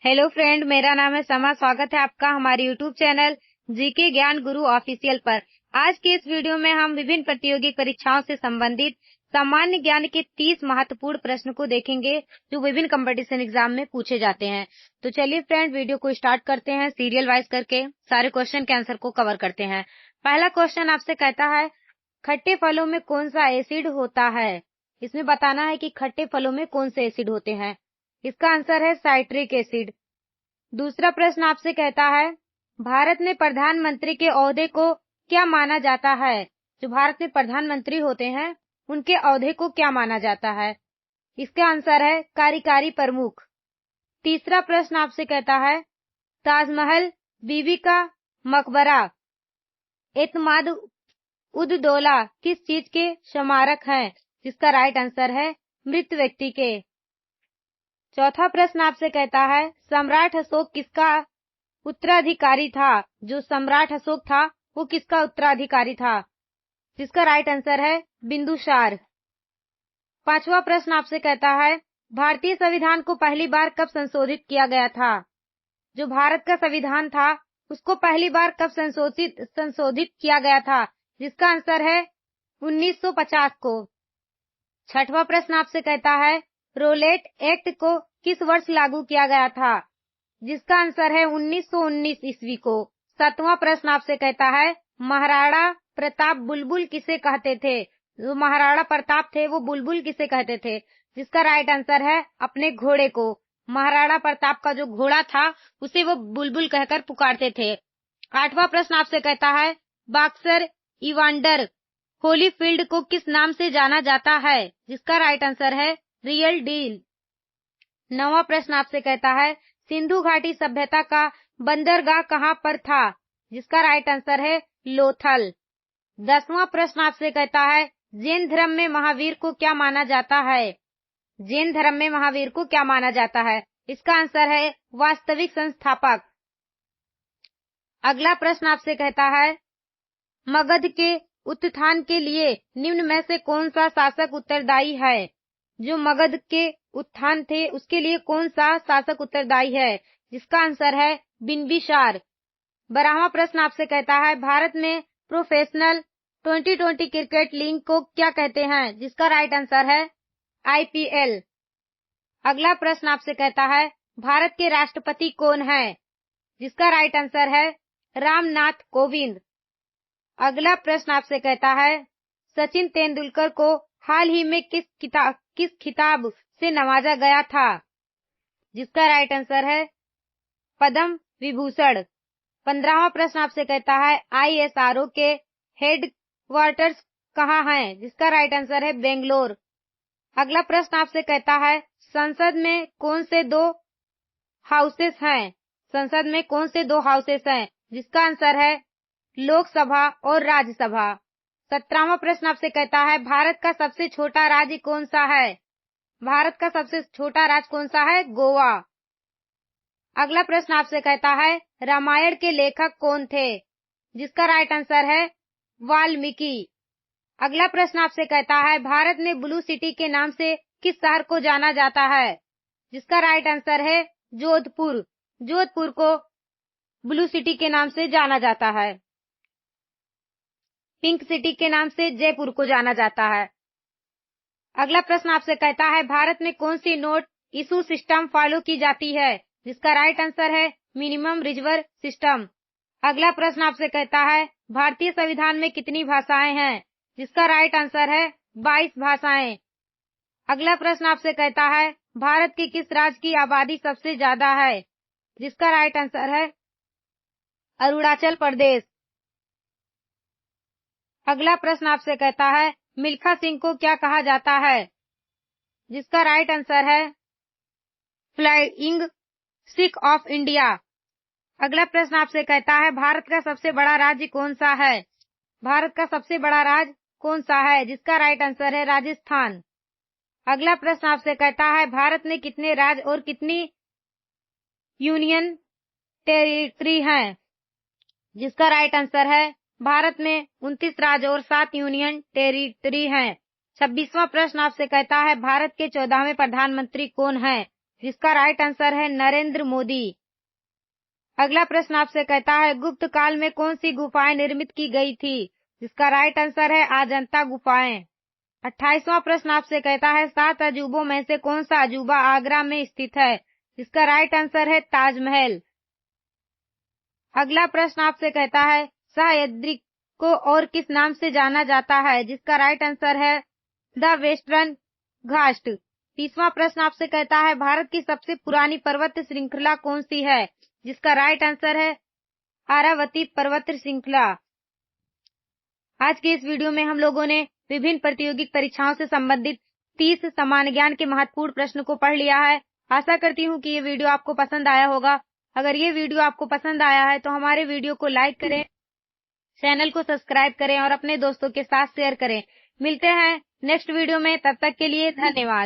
Hello friend, मेरा नाम है समा। स्वागत है आपका हमारे यूट्यूब चैनल जीके ज्ञान गुरु ऑफिशियल पर। आज के इस वीडियो में हम विभिन्न प्रतियोगी परीक्षाओं से संबंधित सामान्य ज्ञान के 30 महत्वपूर्ण प्रश्न को देखेंगे जो विभिन्न कंपटीशन एग्जाम में पूछे जाते हैं। तो चलिए फ्रेंड, वीडियो को स्टार्ट करते हैं। सीरियल वाइज करके सारे क्वेश्चन के आंसर को कवर करते हैं। पहला क्वेश्चन आपसे कहता है, खट्टे फलों में कौन सा एसिड होता है? इसमें बताना है कि खट्टे फलों में कौन से एसिड होते हैं। इसका आंसर है साइट्रिक एसिड। दूसरा प्रश्न आपसे कहता है, भारत में प्रधानमंत्री के ओहदे को क्या माना जाता है? जो भारत में प्रधानमंत्री होते हैं उनके ओहदे को क्या माना जाता है? इसका आंसर है कार्यकारी प्रमुख। तीसरा प्रश्न आपसे कहता है, ताजमहल, बीबी का मकबरा, एतमाद उद दौला किस चीज के स्मारक हैं? जिसका राइट आंसर है मृत व्यक्ति के। चौथा प्रश्न आपसे कहता है, सम्राट अशोक किसका उत्तराधिकारी था? जो सम्राट अशोक था वो किसका उत्तराधिकारी था? जिसका राइट आंसर है बिंदुसार। पांचवा प्रश्न आपसे कहता है, भारतीय संविधान को पहली बार कब संशोधित किया गया था? जो भारत का संविधान था उसको पहली बार कब संशोधित किया गया था? जिसका आंसर है 1950 को। छठवां प्रश्न आपसे कहता है, रोलेट एक्ट को किस वर्ष लागू किया गया था? जिसका आंसर है 1919 ईस्वी को। सातवां प्रश्न आपसे कहता है, महाराणा प्रताप बुलबुल किसे कहते थे? जो महाराणा प्रताप थे वो बुलबुल किसे कहते थे? जिसका राइट आंसर है अपने घोड़े को। महाराणा प्रताप का जो घोड़ा था उसे वो बुलबुल कहकर पुकारते थे। आठवां प्रश्न आपसे कहता है, बॉक्सर इवांडर होलीफील्ड को किस नाम से जाना जाता है? जिसका राइट आंसर है रियल डील। नौवां प्रश्न आपसे कहता है, सिंधु घाटी सभ्यता का बंदरगाह कहाँ पर था? जिसका राइट आंसर है लोथल। 10वां प्रश्न आपसे कहता है, जैन धर्म में महावीर को क्या माना जाता है? जैन धर्म में महावीर को क्या माना जाता है? इसका आंसर है वास्तविक संस्थापक। अगला प्रश्न आपसे कहता है, मगध के उत्थान के लिए निम्न में से कौन सा शासक उत्तरदायी है? जो मगध के उत्थान थे उसके लिए कौन सा शासक उत्तरदायी है? जिसका आंसर है बिंबिसार। 12वां प्रश्न आपसे कहता है, भारत में प्रोफेशनल 2020 क्रिकेट लीग को क्या कहते हैं? जिसका राइट आंसर है आईपीएल। अगला प्रश्न आपसे कहता है, भारत के राष्ट्रपति कौन है? जिसका राइट आंसर है रामनाथ कोविंद। अगला प्रश्न आपसे कहता है, सचिन तेंदुलकर को हाल ही में किस खिताब से नवाजा गया था? जिसका राइट आंसर है पद्म विभूषण। 15वां प्रश्न आपसे कहता है, आईएसआरओ के हेड क्वार्टर्स कहाँ हैं? जिसका राइट आंसर है बेंगलोर। अगला प्रश्न आपसे कहता है, संसद में कौन से दो हाउसेस हैं? संसद में कौन से दो हाउसेस हैं? जिसका आंसर है लोकसभा और राज्यसभा। 17वां प्रश्न आपसे कहता है, भारत का सबसे छोटा राज्य कौन सा है? भारत का सबसे छोटा राज्य कौन सा है? गोवा। अगला प्रश्न आपसे कहता है, रामायण के लेखक कौन थे? जिसका राइट आंसर है वाल्मीकि। अगला प्रश्न आपसे कहता है, भारत में ब्लू सिटी के नाम से किस शहर को जाना जाता है? जिसका राइट आंसर है जोधपुर। जोधपुर को ब्लू सिटी के नाम से जाना जाता है। पिंक सिटी के नाम से जयपुर को जाना जाता है। अगला प्रश्न आपसे कहता है, भारत में कौन सी नोट इशू सिस्टम फॉलो की जाती है? जिसका राइट आंसर है मिनिमम रिजर्व सिस्टम। अगला प्रश्न आपसे कहता है, भारतीय संविधान में कितनी भाषाएं हैं? जिसका राइट आंसर है 22 भाषाएं। अगला प्रश्न आपसे कहता है, भारत के किस राज्य की आबादी सबसे ज्यादा है? जिसका राइट आंसर है अरुणाचल प्रदेश। अगला प्रश्न आपसे कहता है, मिल्खा सिंह को क्या कहा जाता है? जिसका राइट आंसर है फ्लाइंग सिख ऑफ इंडिया। अगला प्रश्न आपसे कहता है, भारत का सबसे बड़ा राज्य कौन सा है? भारत का सबसे बड़ा राज्य कौन सा है? जिसका राइट आंसर है राजस्थान। अगला प्रश्न आपसे कहता है, भारत में कितने राज्य और कितनी यूनियन टेरिटरी हैं? जिसका राइट आंसर है भारत में 29 राज्य और 7 यूनियन टेरिटरी हैं। 26वां प्रश्न आपसे कहता है, भारत के 14वें प्रधानमंत्री कौन हैं? जिसका राइट आंसर है नरेंद्र मोदी। अगला प्रश्न आपसे कहता है गुप्त काल में कौन सी गुफाएं निर्मित की गई थी, जिसका राइट आंसर है अजंता गुफाएं। 28वां प्रश्न आपसे कहता है 7 अजूबों में से कौन सा अजूबा आगरा में स्थित है, जिसका राइट आंसर है ताजमहल। अगला प्रश्न आपसे कहता है सह्याद्री को और किस नाम से जाना जाता है, जिसका राइट आंसर है द वेस्टर्न घाट। 30वां प्रश्न आपसे कहता है भारत की सबसे पुरानी पर्वत श्रृंखला कौन सी है, जिसका राइट आंसर है अरावती पर्वत श्रृंखला। आज के इस वीडियो में हम लोगों ने विभिन्न प्रतियोगिक परीक्षाओं से संबंधित 30 सामान्य ज्ञान के महत्वपूर्ण प्रश्न को पढ़ लिया है। आशा करती हूँ कि ये वीडियो आपको पसंद आया होगा। अगर ये वीडियो आपको पसंद आया है तो हमारे वीडियो को लाइक करें, चैनल को सब्सक्राइब करें और अपने दोस्तों के साथ शेयर करें। मिलते हैं नेक्स्ट वीडियो में, तब तक के लिए धन्यवाद।